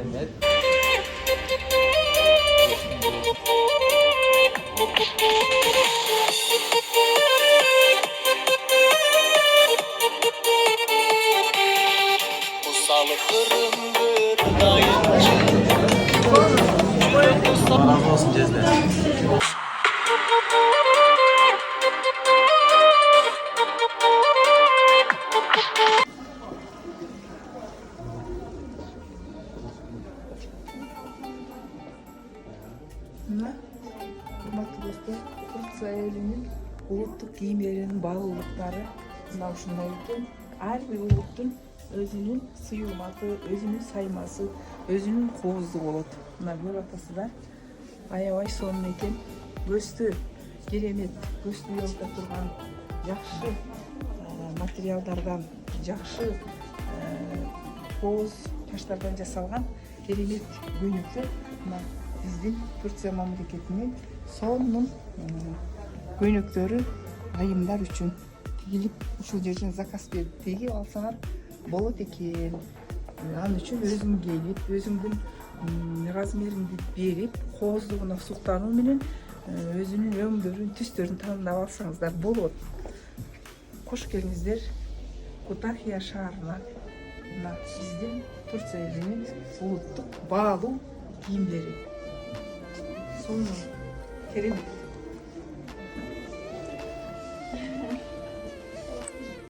Mehmet. Bu salıklarındır dayıncı. Allah razı olsun Cezde. Mına hurmatlı dostlar, Turkiya elinin ulutluk giyimlerinin bağlılıkları mına ушундай экен. Her bir uluttun özünün suyulması, özünün sayması, özünün kovuzu болот. Мына көрүп атасыздар. Аябай сонун экен. Көстү керемет, көстү уялта турган жакшы материалдардан, жакшы кооз таштардан жасалган керемет көйнөктөр. Мына биздин Турция мамлекетинин сонун көйнөктөрү айымдар үчүн тигилип ушул жерден заказ берип тигип алсаңар болот экен. Ал үчүн өзүң келип, өзүңдүн размериңди берип, кооздугуна суктануу менен өзүнүн өңдөрүн, түстөрүн тандап алсаңыздар болот. Кош келиңиздер Кутахия шаарына. Мына биздин Турция элинин улуттук баалуу кийимдери. Сонун керемет.